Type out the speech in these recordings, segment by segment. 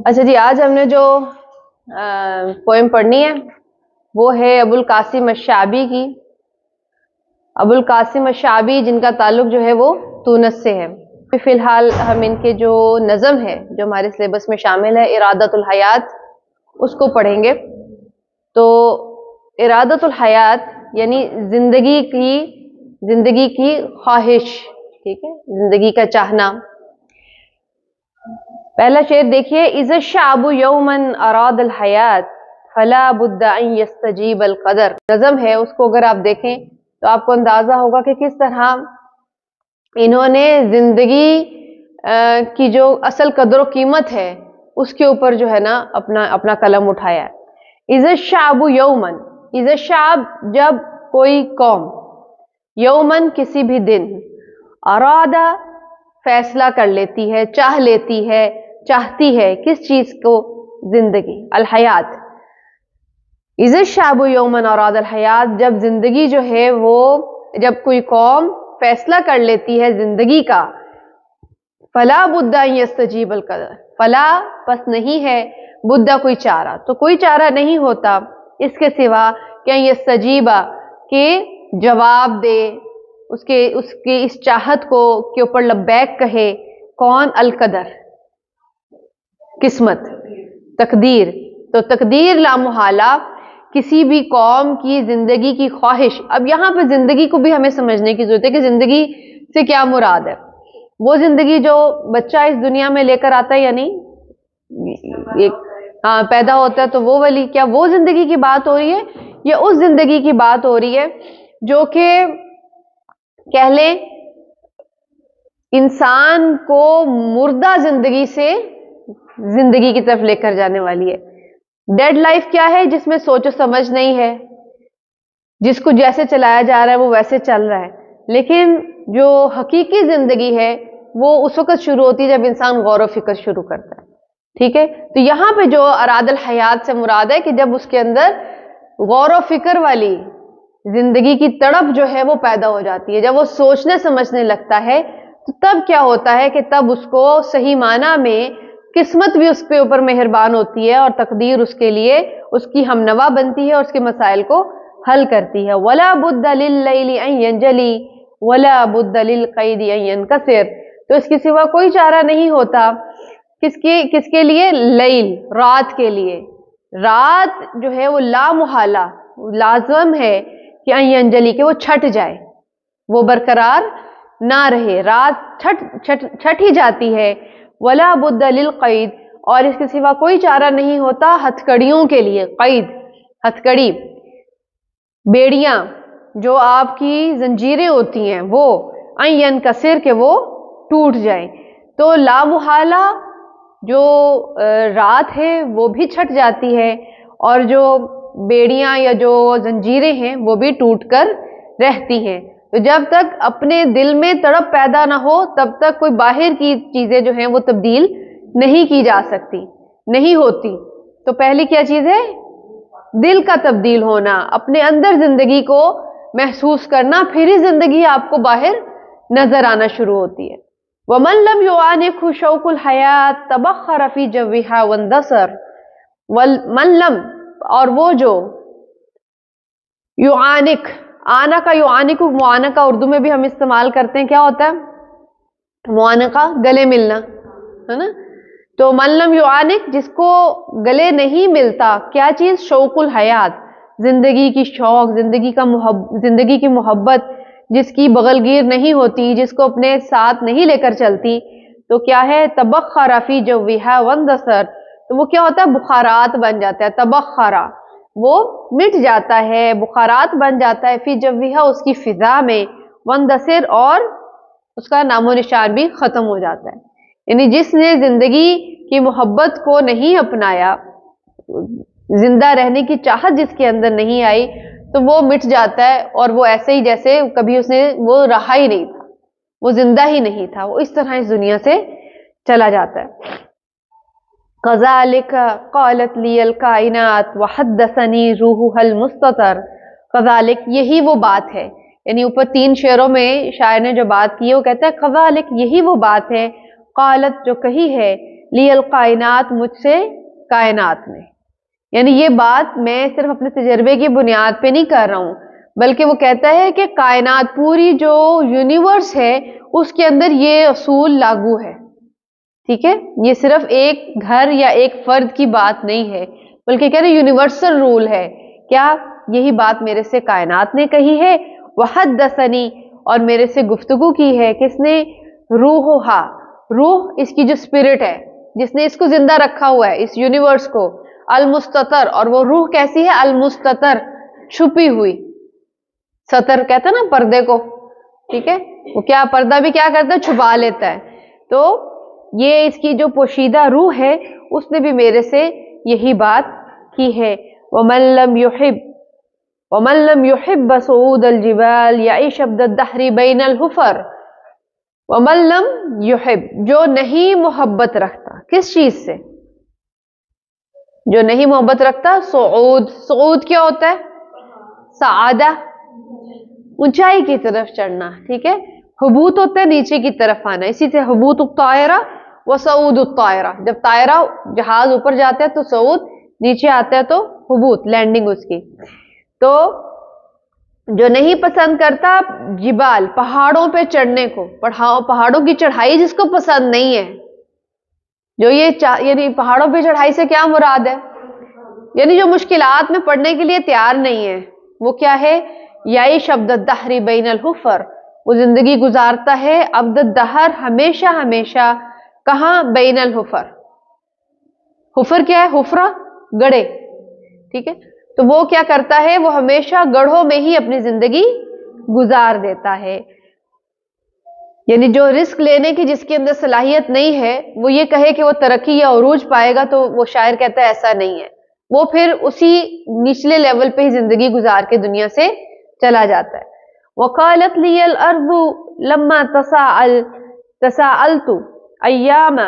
اچھا جی، آج ہم نے جو پوئم پڑھنی ہے وہ ہے ابو القاسم الشعبی کی. ابو القاسم الشعبی جن کا تعلق جو ہے وہ تونس سے ہے. فی الحال ہم ان کے جو نظم ہے جو ہمارے سلیبس میں شامل ہے ارادۃ الحیات، اس کو پڑھیں گے. تو ارادۃ الحیات یعنی زندگی کی خواہش، ٹھیک ہے، زندگی کا چاہنا. پہلا شعر دیکھیے، اذا الشعب یوما اراد الحیات فلا بد ان یستجیب القدر. نظم ہے، اس کو اگر آپ دیکھیں تو آپ کو اندازہ ہوگا کہ کس طرح انہوں نے زندگی کی جو اصل قدر و قیمت ہے اس کے اوپر جو ہے نا اپنا قلم اٹھایا ہے. اذا الشعب یوما، اذا الشعب جب کوئی قوم، یومن کسی بھی دن، ارادہ فیصلہ کر لیتی ہے، چاہ لیتی ہے، چاہتی ہے کس چیز کو؟ زندگی، الحیات. اذا الشعب یوما اراد الحیات، جب زندگی جو ہے وہ، جب کوئی قوم فیصلہ کر لیتی ہے زندگی کا، فلا بد ان یستجیب القدر، فلا پس نہیں ہے، بدہ کوئی چارہ، تو کوئی چارہ نہیں ہوتا اس کے سوا کہ یستجیبا، کہ جواب دے اس کے اس چاہت کو کے اوپر لبیک کہے. کون؟ القدر، قسمت، تقدیر. تو تقدیر لامحالہ کسی بھی قوم کی زندگی کی خواہش. اب یہاں پہ زندگی کو بھی ہمیں سمجھنے کی ضرورت ہے کہ زندگی سے کیا مراد ہے. وہ زندگی جو بچہ اس دنیا میں لے کر آتا ہے، یعنی پیدا ہوتا ہے، تو وہ والی، کیا وہ زندگی کی بات ہو رہی ہے یا اس زندگی کی بات ہو رہی ہے جو کہ کہہ لیں انسان کو مردہ زندگی سے زندگی کی طرف لے کر جانے والی ہے؟ ڈیڈ لائف کیا ہے؟ جس میں سوچ و سمجھ نہیں ہے، جس کو جیسے چلایا جا رہا ہے وہ ویسے چل رہا ہے. لیکن جو حقیقی زندگی ہے وہ اس وقت شروع ہوتی ہے جب انسان غور و فکر شروع کرتا ہے. ٹھیک ہے، تو یہاں پہ جو اراد الحیات سے مراد ہے کہ جب اس کے اندر غور و فکر والی زندگی کی تڑپ جو ہے وہ پیدا ہو جاتی ہے، جب وہ سوچنے سمجھنے لگتا ہے، تو تب کیا ہوتا ہے کہ تب اس کو صحیح معنی میں قسمت بھی اس کے اوپر مہربان ہوتی ہے اور تقدیر اس کے لیے اس کی ہمنوا بنتی ہے اور اس کے مسائل کو حل کرتی ہے. وَلَا بُدَّ لِلَّيْلِ أَن يَنْجَلِي وَلَا بُدَّ لِلْقَيْدِ أَن يَنْكَسِرْ. تو اس کے سوا کوئی چارہ نہیں ہوتا. کس کے لیے؟ لیل، رات کے لیے. رات جو ہے وہ لامحالہ لازم ہے کہ ان ینجلی، کہ وہ چھٹ جائے، وہ برقرار نہ رہے. رات چھٹ ہی جاتی ہے. ولا بد للقید، اور اس کے سوا کوئی چارہ نہیں ہوتا ہتھکڑیوں کے لیے. قید، ہتھکڑی، بیڑیاں جو آپ کی زنجیریں ہوتی ہیں وہ ان ینکسر، کہ وہ ٹوٹ جائیں. تو لامحالہ جو رات ہے وہ بھی چھٹ جاتی ہے اور جو بیڑیاں یا جو زنجیریں ہیں وہ بھی ٹوٹ کر رہتی ہیں. تو جب تک اپنے دل میں تڑپ پیدا نہ ہو تب تک کوئی باہر کی چیزیں جو ہیں وہ تبدیل نہیں کی جا سکتی، نہیں ہوتی. تو پہلی کیا چیز ہے؟ دل کا تبدیل ہونا، اپنے اندر زندگی کو محسوس کرنا، پھر ہی زندگی آپ کو باہر نظر آنا شروع ہوتی ہے. وَمَن لَمْ يُعَانِقْهُ شَوْقُ الْحَيَاةِ تَبَخَّرَ فِي جَوِّهَا وَانْدَثَرَ. وَمَن لَمْ، اور وہ جو یعانق، آنکا یعانق، معانقہ اردو میں بھی ہم استعمال کرتے ہیں. کیا ہوتا ہے معانقہ؟ گلے ملنا، ہے نا. تو من لم یعانق، جس کو گلے نہیں ملتا کیا چیز؟ شوق الحیات، زندگی کی شوق، زندگی کی محبت، جس کی بغل گیر نہیں ہوتی، جس کو اپنے ساتھ نہیں لے کر چلتی. تو کیا ہے؟ تبخر فی جوہا واندثر. تو وہ کیا ہوتا ہے؟ بخارات بن جاتا ہے. تبخرا، وہ مٹ جاتا ہے، بخارات بن جاتا ہے. فی جوہا، اس کی فضا میں، واندثر، اور اس کا نام و نشان بھی ختم ہو جاتا ہے. یعنی جس نے زندگی کی محبت کو نہیں اپنایا، زندہ رہنے کی چاہت جس کے اندر نہیں آئی، تو وہ مٹ جاتا ہے اور وہ ایسے ہی جیسے کبھی اس نے وہ رہا ہی نہیں تھا، وہ زندہ ہی نہیں تھا، وہ اس طرح اس دنیا سے چلا جاتا ہے. كَذَلِكَ قَالَتْ لِيَ الْكَائِنَاتُ وَحَدَّثَنِي رُوحُهَا الْمُسْتَتَرُ. كَذَلِكَ، یہی وہ بات ہے. یعنی اوپر 3 شعروں میں شاعر نے جو بات کی ہے وہ کہتا ہے كَذَلِكَ، یہی وہ بات ہے. قالت، جو کہی ہے، لی الکائنات، مجھ سے کائنات نے. یعنی یہ بات میں صرف اپنے تجربے کی بنیاد پہ نہیں کر رہا ہوں، بلکہ وہ کہتا ہے کہ کائنات پوری جو یونیورس ہے اس کے اندر یہ اصول لاگو ہے. ٹھیک ہے، یہ صرف ایک گھر یا ایک فرد کی بات نہیں ہے، بلکہ کہہ رہے یونیورسل رول ہے. کیا؟ یہی بات میرے سے کائنات نے کہی ہے. وحدثنی، اور میرے سے گفتگو کی ہے کس نے؟ روحھا، روح اس کی جو اسپرٹ ہے جس نے اس کو زندہ رکھا ہوا ہے اس یونیورس کو. المستتر، اور وہ روح کیسی ہے؟ المستتر، چھپی ہوئی. ستر کہتا ہے نا پردے کو، ٹھیک ہے، وہ کیا پردہ بھی کیا کرتا ہے؟ چھپا لیتا ہے. تو یہ اس کی جو پوشیدہ روح ہے اس نے بھی میرے سے یہی بات کی ہے. وَمَن لَّمْ يُحِبَّ صُعُودَ الْجِبَالِ يَعِشْ عَبْدَ الدَّهْرِ بَيْنَ الْحُفَرِ. وَمَن لَّمْ يُحِبْ، جو نہیں محبت رکھتا. کس چیز سے؟ جو نہیں محبت رکھتا صعود. صعود کیا ہوتا ہے؟ سعادہ، اونچائی کی طرف چڑھنا. ٹھیک ہے، حبوط ہوتا ہے نیچے کی طرف آنا، اسی سے حبوط الطائرہ و صعود الطائرہ. جب طائرہ جہاز اوپر جاتا ہے تو صعود، نیچے آتا ہے تو حبوط، لینڈنگ اس کی. تو جو نہیں پسند کرتا جبال، پہاڑوں پہ چڑھنے کو، پہاڑوں کی چڑھائی جس کو پسند نہیں ہے، جو یعنی پہاڑوں پہ چڑھائی سے کیا مراد ہے؟ یعنی جو مشکلات میں پڑنے کے لیے تیار نہیں ہے، وہ کیا ہے؟ یعیش عبد الدہر بین الحفر، وہ زندگی گزارتا ہے عبد الدہر، ہمیشہ ہمیشہ. کہاں؟ بین الحفر. حفر کیا ہے؟ حفرہ، گڑھے. ٹھیک ہے، تو وہ کیا کرتا ہے؟ وہ ہمیشہ گڑھوں میں ہی اپنی زندگی گزار دیتا ہے. یعنی جو رسک لینے کی جس کے اندر صلاحیت نہیں ہے، وہ یہ کہے کہ وہ ترقی یا عروج پائے گا، تو وہ شاعر کہتا ہے ایسا نہیں ہے. وہ پھر اسی نچلے لیول پہ ہی زندگی گزار کے دنیا سے چلا جاتا ہے. وقالت لی الارض لما تساءلت ایام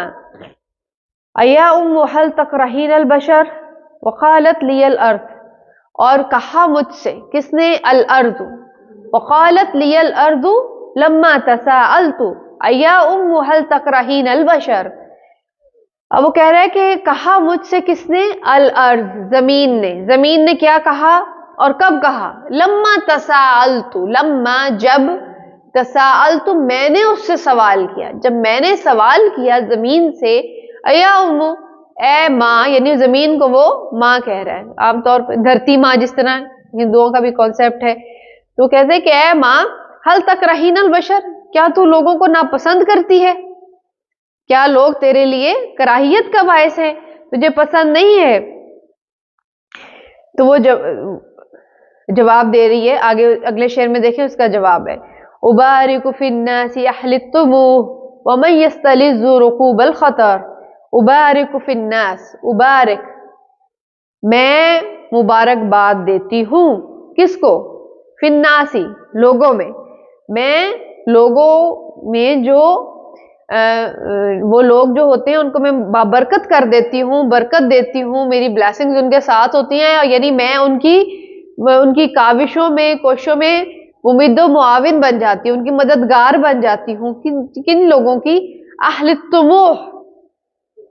ایا ام هل تکرہین البشر. وقالت لی الارض، اور کہا مجھ سے، کس نے؟ الارض. وقالت لی الارض لما تساءلت ایا ام هل تکرہین البشر. اب وہ کہہ رہا ہے کہ کہا مجھ سے کس نے؟ الارض، زمین نے. زمین نے کیا کہا اور کب کہا؟ لما تساءلت، لما جب، تساءلت میں نے اس سے سوال کیا، جب میں نے سوال کیا زمین سے، ایا ام، اے ماں، یعنی زمین کو وہ ماں کہہ رہا ہے. عام طور پہ دھرتی ماں جس طرح ہندوؤں کا بھی کانسیپٹ ہے، تو کہتے ہیں کہ اے ماں، حل تکرہین البشر، کیا تو لوگوں کو ناپسند کرتی ہے؟ کیا لوگ تیرے لیے کراہیت کا باعث ہے، تجھے پسند نہیں ہے؟ تو وہ جواب دے رہی ہے. آگے اگلے شعر میں دیکھیں اس کا جواب ہے. ابارک فی الناس اہل الطموح ومن یستلذ رکوب الخطر. ابارک فی الناس، ابارک، میں مبارکباد دیتی ہوں. کس کو؟ فی الناس، لوگوں میں. میں لوگوں میں جو وہ لوگ جو ہوتے ہیں ان کو میں بابرکت کر دیتی ہوں، برکت دیتی ہوں، میری بلیسنگز ان کے ساتھ ہوتی ہیں. یعنی میں ان کی کاوشوں میں، کوششوں میں امید و معاون بن جاتی ہوں، ان کی مددگار بن جاتی ہوں. کن لوگوں کی؟ اہل الطموح،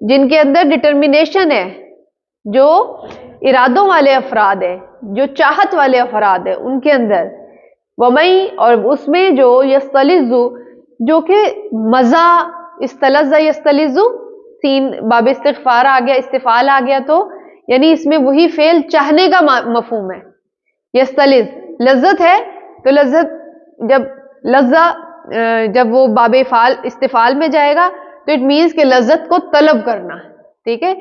جن کے اندر ڈٹرمینیشن ہے، جو ارادوں والے افراد ہیں، جو چاہت والے افراد ہیں ان کے اندر. ومئی، اور اس میں جو یستلذ، جو کہ مزہ، استلذ یستلذ، سین باب استغفار آ گیا، استفعال آ گیا، تو یعنی اس میں وہی فعل چاہنے کا مفہوم ہے. یستلذ لذت ہے، تو لذت جب وہ باب استفعال میں جائے گا تو اٹ مینس کہ لذت کو طلب کرنا. ٹھیک ہے،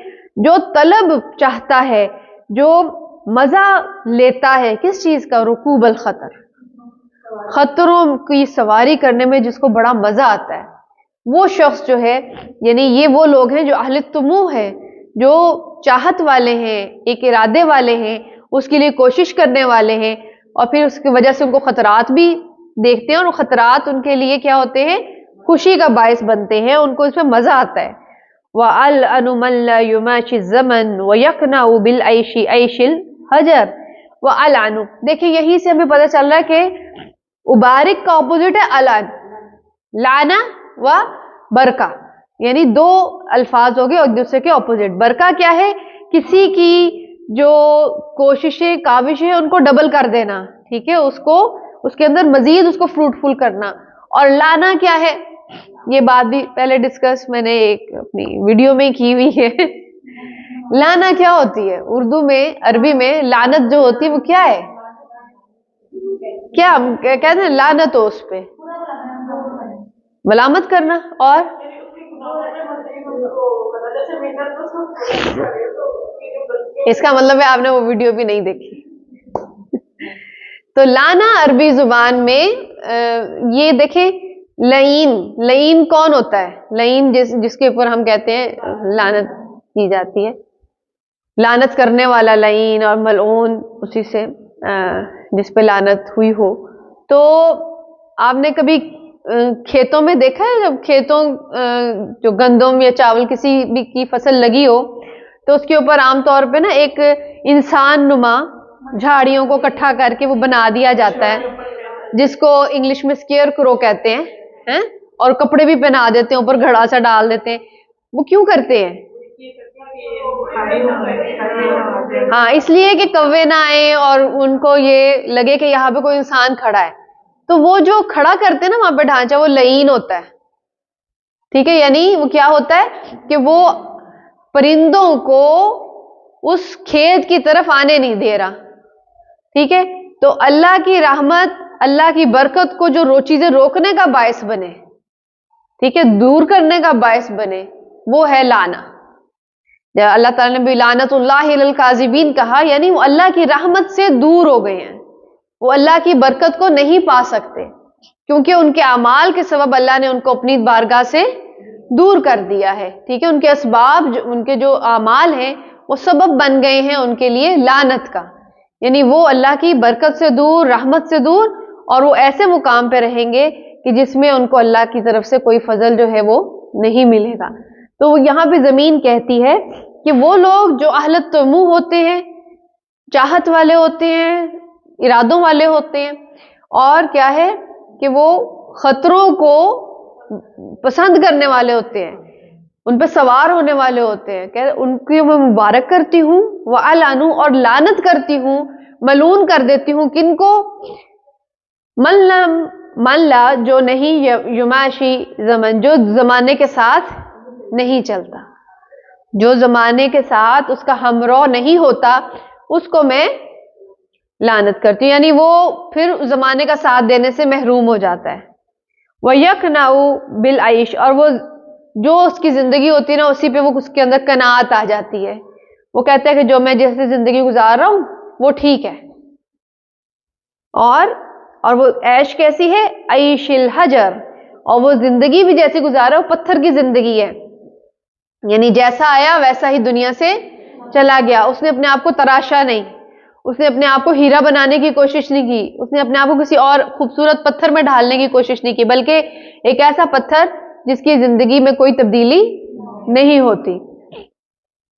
جو طلب چاہتا ہے، جو مزہ لیتا ہے کس چیز کا؟ رکوب الخطر، خطروں کی سواری کرنے میں جس کو بڑا مزہ آتا ہے، وہ شخص جو ہے، یعنی یہ وہ لوگ ہیں جو اہل الطموح ہیں، جو چاہت والے ہیں، ایک ارادے والے ہیں، اس کے لیے کوشش کرنے والے ہیں، اور پھر اس کی وجہ سے ان کو خطرات بھی دیکھتے ہیں، اور وہ خطرات ان کے لیے کیا ہوتے ہیں؟ خوشی کا باعث بنتے ہیں، ان کو اس میں مزہ آتا ہے. وَأَلْأَنُ مَنْ لَا يُمَاشِ الزَّمَنُ وَيَقْنَعُ بِالْعَيْشِ عَيْشِ الْحَجَرِ. وَأَلْعَنُ، دیکھیں یہی سے ہمیں پتہ چل رہا ہے کہ ابارک کا اپوزٹ ہے العن، لعنہ و برکہ. یعنی دو الفاظ ہو گئے اور دوسرے کے اپوزٹ. برکہ کیا ہے؟ کسی کی جو کوششیں کاوشیں ان کو ڈبل کر دینا, ٹھیک ہے, اس کے اندر مزید اس کو فروٹفل کرنا. اور لانا کیا ہے؟ یہ بات بھی پہلے ڈسکس میں نے ایک اپنی ویڈیو میں کی ہوئی ہے. لانا کیا ہوتی ہے اردو میں, عربی میں لعنت جو ہوتی ہے وہ کیا ہے؟ کیا ہم کہتے ہیں لعنت ہو, اس پہ ملامت کرنا. اور اس کا مطلب ہے آپ نے وہ ویڈیو بھی نہیں دیکھی. تو لانا عربی زبان میں یہ دیکھیں, لعین کون ہوتا ہے؟ لعین جس کے اوپر ہم کہتے ہیں لعنت کی جاتی ہے, لعنت کرنے والا لعین, اور ملعون اسی سے جس پہ لعنت ہوئی ہو. تو آپ نے کبھی کھیتوں میں دیکھا ہے, جب کھیتوں جو گندم یا چاول کسی بھی کی فصل لگی ہو تو اس کے اوپر عام طور پہ نا ایک انسان نما جھاڑیوں کو اکٹھا کر کے وہ بنا دیا جاتا ہے, جس کو انگلش میں اسکیئر کرو کہتے ہیں, اور کپڑے بھی پہنا دیتے ہیں, اوپر گھڑا سا ڈال دیتے ہیں. وہ کیوں کرتے ہیں؟ ہاں, اس لیے کہ کوے نہ آئے اور ان کو یہ لگے کہ یہاں پہ کوئی انسان کھڑا ہے. تو وہ جو کھڑا کرتے ہیں نا وہاں پہ ڈھانچہ, وہ لعین ہوتا ہے, ٹھیک ہے. یعنی وہ کیا ہوتا ہے کہ وہ پرندوں کو اس کھیت کی طرف آنے نہیں دے رہا, ٹھیک ہے. تو اللہ کی رحمت, اللہ کی برکت کو جو چیزیں روکنے کا باعث بنے, ٹھیک ہے, دور کرنے کا باعث بنے, وہ ہے لانا. اللہ تعالیٰ نے بھی لعنت اللہ علی الکاذبین کہا, یعنی وہ اللہ کی رحمت سے دور ہو گئے ہیں, وہ اللہ کی برکت کو نہیں پا سکتے, کیونکہ ان کے اعمال کے سبب اللہ نے ان کو اپنی بارگاہ سے دور کر دیا ہے, ٹھیک ہے. ان کے اسباب, ان کے جو اعمال ہیں وہ سبب بن گئے ہیں ان کے لیے لعنت کا, یعنی وہ اللہ کی برکت سے دور, رحمت سے دور, اور وہ ایسے مقام پہ رہیں گے کہ جس میں ان کو اللہ کی طرف سے کوئی فضل جو ہے وہ نہیں ملے گا. تو یہاں پہ زمین کہتی ہے کہ وہ لوگ جو اہل طموح ہوتے ہیں, چاہت والے ہوتے ہیں, ارادوں والے ہوتے ہیں, اور کیا ہے کہ وہ خطروں کو پسند کرنے والے ہوتے ہیں, ان پہ سوار ہونے والے ہوتے ہیں, کہ ان کی میں مبارک کرتی ہوں, وَأَلَعنُ, اور لعنت کرتی ہوں, ملعون کر دیتی ہوں. کن کو؟ من لا, جو نہیں یماشی زمن, جو زمانے کے ساتھ نہیں چلتا, جو زمانے کے ساتھ اس کا ہمراہ نہیں ہوتا, اس کو میں لعنت کرتی ہوں. یعنی وہ پھر زمانے کا ساتھ دینے سے محروم ہو جاتا ہے. وَيَقْنَعُ بِالْعَيْشِ, اور وہ جو اس کی زندگی ہوتی ہے نا اسی پہ وہ اس کے اندر قناعت آ جاتی ہے. وہ کہتا ہے کہ جو میں جیسے زندگی گزار رہا ہوں وہ ٹھیک ہے. اور وہ عیش کیسی ہے؟ عیش الحجر, اور وہ زندگی بھی جیسی گزارا وہ پتھر کی زندگی ہے, یعنی جیسا آیا ویسا ہی دنیا سے چلا گیا. اس نے اپنے آپ کو تراشا نہیں, اس نے اپنے آپ کو ہیرا بنانے کی کوشش نہیں کی, اس نے اپنے آپ کو کسی اور خوبصورت پتھر میں ڈھالنے کی کوشش نہیں کی, بلکہ ایک ایسا پتھر جس کی زندگی میں کوئی تبدیلی نہیں ہوتی.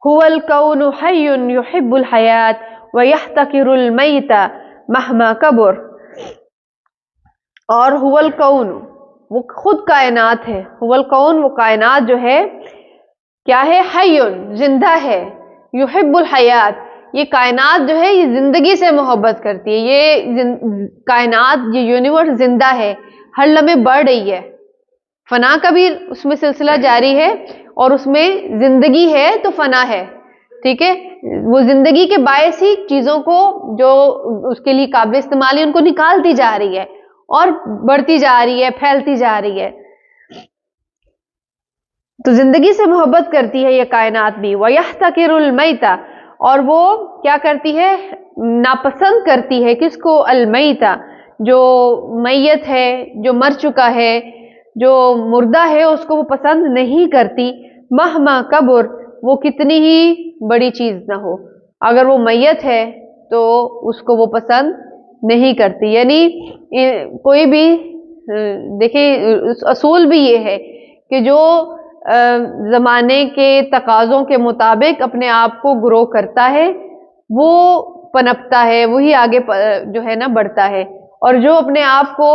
هو الکون حی یحب الحیات ویحتقر المیت مہما کبر. اور هو الکون, وہ خود کائنات ہے. هو الکون, وہ کائنات جو ہے کیا ہے؟ حی, زندہ ہے. یحب الحیات, یہ کائنات جو ہے یہ زندگی سے محبت کرتی ہے. یہ کائنات, یہ یونیورس زندہ ہے, ہر لمحے بڑھ رہی ہے. فنا کا بھی اس میں سلسلہ جاری ہے, اور اس میں زندگی ہے تو فنا ہے, ٹھیک ہے. وہ زندگی کے باعث ہی چیزوں کو جو اس کے لیے قابل استعمال ہے ان کو نکالتی جا رہی ہے, اور بڑھتی جا رہی ہے, پھیلتی جا رہی ہے. تو زندگی سے محبت کرتی ہے یہ کائنات بھی. وَيَحْتَقِرُ الْمَيْتَ, اور وہ کیا کرتی ہے؟ ناپسند کرتی ہے. کس کو؟ المیتہ, جو میت ہے, جو مر چکا ہے, جو مردہ ہے, اس کو وہ پسند نہیں کرتی. مہما کبر, وہ کتنی ہی بڑی چیز نہ ہو, اگر وہ میت ہے تو اس کو وہ پسند نہیں کرتی. یعنی کوئی بھی دیکھیں اصول بھی یہ ہے کہ جو زمانے کے تقاضوں کے مطابق اپنے آپ کو گرو کرتا ہے وہ پنپتا ہے, وہی آگے جو ہے نا بڑھتا ہے, اور جو اپنے آپ کو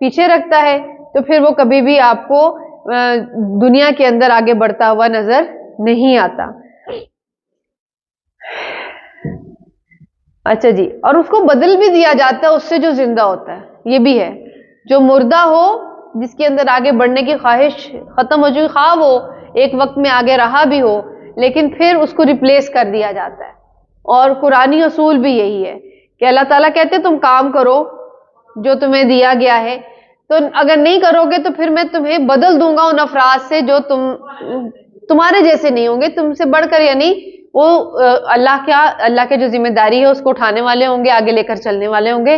پیچھے رکھتا ہے تو پھر وہ کبھی بھی آپ کو دنیا کے اندر آگے بڑھتا ہوا نظر نہیں آتا. اچھا جی, اور اس کو بدل بھی دیا جاتا ہے اس سے جو زندہ ہوتا ہے. یہ بھی ہے, جو مردہ ہو جس کے اندر آگے بڑھنے کی خواہش ختم ہو چکی, خواہ وہ ایک وقت میں آگے رہا بھی ہو, لیکن پھر اس کو ریپلیس کر دیا جاتا ہے. اور قرآنی اصول بھی یہی ہے کہ اللہ تعالیٰ کہتے تم کام کرو جو تمہیں دیا گیا ہے, تو اگر نہیں کرو گے تو پھر میں تمہیں بدل دوں گا ان افراد سے جو تمہارے جیسے نہیں ہوں گے, تم سے بڑھ کر, یعنی وہ اللہ کے جو ذمہ داری ہے اس کو اٹھانے والے ہوں گے, آگے لے کر چلنے والے ہوں گے,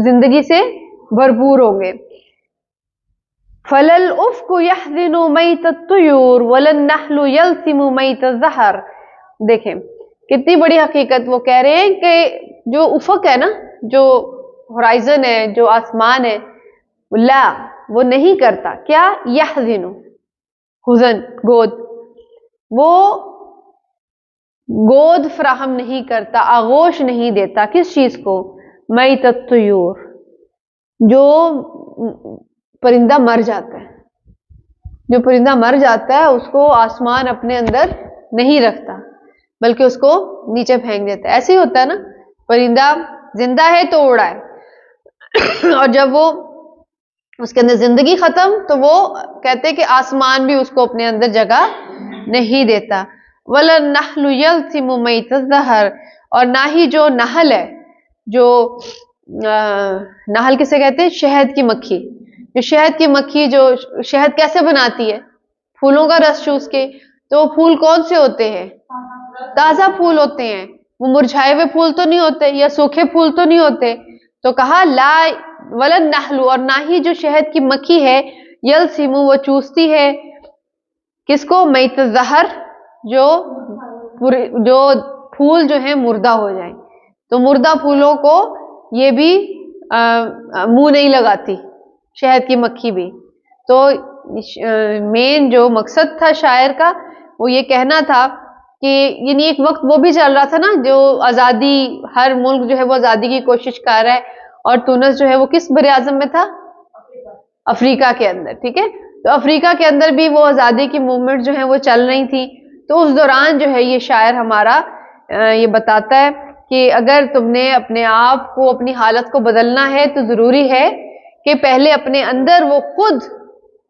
زندگی سے بھرپور ہوں گے. فَلَلْ أُفْكُ يَحْزِنُ مَيْتَ الطُّيُورُ وَلَلنَّحْلُ يَلْسِمُ مَيْتَ الزَّهَرِ. دیکھیں کتنی بڑی حقیقت وہ کہہ رہے ہیں کہ جو افق ہے نا, جو ہورائزن ہے, جو آسمان ہے, لا وہ نہیں کرتا کیا, یحزن, حزن, گود, وہ گود فراہم نہیں کرتا, آغوش نہیں دیتا کس چیز کو, میت الطیور, جو پرندہ مر جاتا ہے. جو پرندہ مر جاتا ہے اس کو آسمان اپنے اندر نہیں رکھتا بلکہ اس کو نیچے پھینک دیتا ہے. ایسے ہی ہوتا ہے نا, پرندہ زندہ ہے تو اڑا ہے, اور جب وہ اس کے اندر زندگی ختم تو وہ کہتے کہ آسمان بھی اس کو اپنے اندر جگہ نہیں دیتا. وَلَلنَّحْلُ يَلْسِمُ مَيْتَ الزَّهَرِ, اور نہ ہی جو نحل ہے, جو نحل کسے کہتے ہیں, شہد کی مکھی. جو شہد کی مکھی جو شہد کیسے بناتی ہے, پھولوں کا رس چوس کے. تو پھول کون سے ہوتے ہیں, تازہ پھول ہوتے ہیں, وہ مرجھائے ہوئے پھول تو نہیں ہوتے یا سوکھے پھول تو نہیں ہوتے. تو کہا لا وَلَلنَّحْلُ, اور نہ ہی جو شہد کی مکھی ہے, یلسمو وہ چوستی ہے کس کو, میت الزہر, جو پھول جو ہیں مردہ ہو جائیں. تو مردہ پھولوں کو یہ بھی منہ نہیں لگاتی, شہد کی مکھی بھی. تو مین جو مقصد تھا شاعر کا وہ یہ کہنا تھا کہ یعنی ایک وقت وہ بھی چل رہا تھا نا, جو آزادی, ہر ملک جو ہے وہ آزادی کی کوشش کر رہا ہے, اور تونس جو ہے وہ کس بر اعظم میں تھا, افریقہ کے اندر. ٹھیک ہے, تو افریقہ کے اندر بھی وہ آزادی کی موومنٹ جو ہے وہ چل رہی تھی. تو اس دوران جو ہے یہ شاعر ہمارا یہ بتاتا ہے کہ اگر تم نے اپنے آپ کو, اپنی حالت کو بدلنا ہے تو ضروری ہے کہ پہلے اپنے اندر وہ خود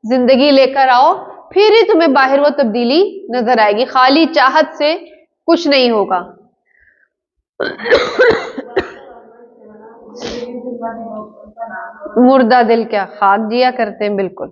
زندگی لے کر آؤ, پھر ہی تمہیں باہر وہ تبدیلی نظر آئے گی. خالی چاہت سے کچھ نہیں ہوگا. مردہ دل کیا خاک جیا کرتے ہیں, بالکل.